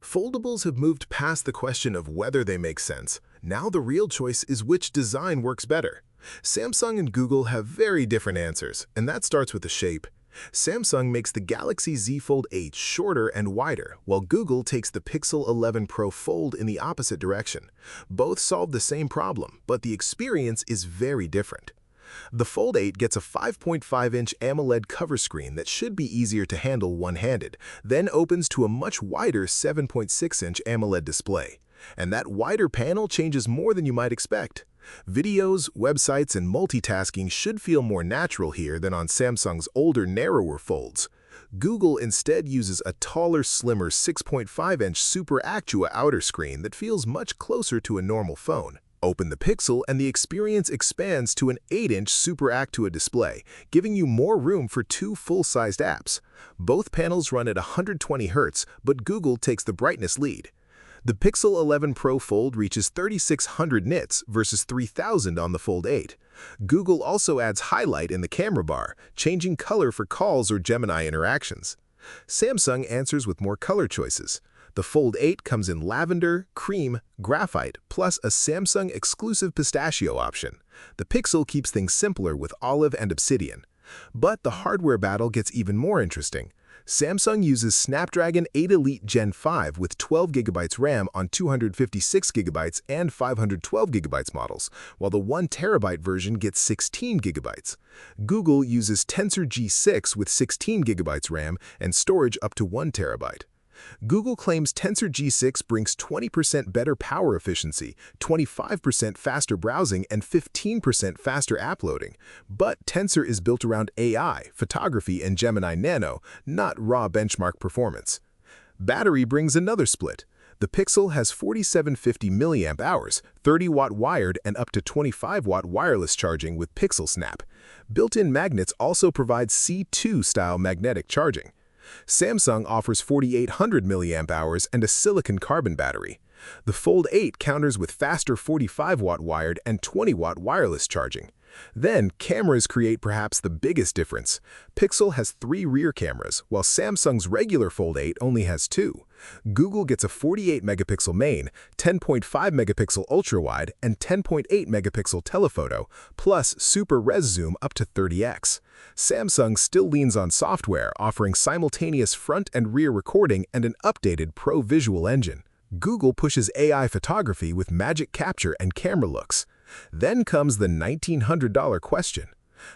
Foldables have moved past the question of whether they make sense. Now the real choice is which design works better. Samsung and Google have very different answers, and that starts with the shape. Samsung makes the Galaxy Z Fold 8 shorter and wider, while Google takes the Pixel 11 Pro Fold in the opposite direction. Both solve the same problem, but the experience is very different. The Fold 8 gets a 5.5-inch AMOLED cover screen that should be easier to handle one-handed, then opens to a much wider 7.6-inch AMOLED display. And that wider panel changes more than you might expect. Videos, websites, and multitasking should feel more natural here than on Samsung's older, narrower folds. Google instead uses a taller, slimmer 6.5-inch Super Actua outer screen that feels much closer to a normal phone. Open the Pixel and the experience expands to an 8-inch Super Actua display, giving you more room for two full-sized apps. Both panels run at 120 Hz, but Google takes the brightness lead. The Pixel 11 Pro Fold reaches 3,600 nits versus 3,000 on the Fold 8. Google also adds highlight in the camera bar, changing color for calls or Gemini interactions. Samsung answers with more color choices. The Fold 8 comes in lavender, cream, graphite, plus a Samsung-exclusive pistachio option. The Pixel keeps things simpler with olive and obsidian. But the hardware battle gets even more interesting. Samsung uses Snapdragon 8 Elite Gen 5 with 12GB RAM on 256GB and 512GB models, while the 1TB version gets 16GB. Google uses Tensor G6 with 16GB RAM and storage up to 1TB. Google claims Tensor G6 brings 20% better power efficiency, 25% faster browsing, and 15% faster app loading. But Tensor is built around AI, photography, and Gemini Nano, not raw benchmark performance. Battery brings another split. The Pixel has 4750 mAh, 30-watt wired and up to 25-watt wireless charging with Pixel Snap. Built-in magnets also provide C2-style magnetic charging. Samsung offers 4,800 mAh and a silicon carbon battery. The Fold 8 counters with faster 45-watt wired and 20-watt wireless charging. Then, cameras create perhaps the biggest difference. Pixel has 3 rear cameras, while Samsung's regular Fold 8 only has 2. Google gets a 48-megapixel main, 10.5-megapixel ultra-wide, and 10.8-megapixel telephoto, plus super res zoom up to 30x. Samsung still leans on software, offering simultaneous front and rear recording and an updated Pro Visual Engine. Google pushes AI photography with Magic Capture and camera looks. Then comes the $1,900 question.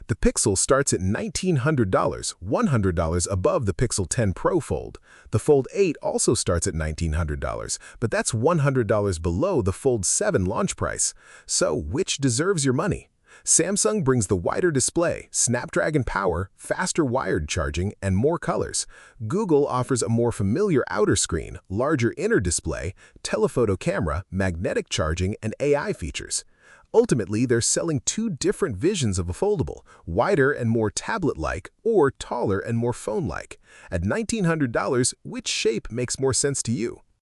The Pixel starts at $1,900, $100 above the Pixel 10 Pro Fold. The Fold 8 also starts at $1,900, but that's $100 below the Fold 7 launch price. So which deserves your money? Samsung brings the wider display, Snapdragon power, faster wired charging, and more colors. Google offers a more familiar outer screen, larger inner display, telephoto camera, magnetic charging, and AI features. Ultimately, they're selling two different visions of a foldable, wider and more tablet-like, or taller and more phone-like. At $1,900, which shape makes more sense to you?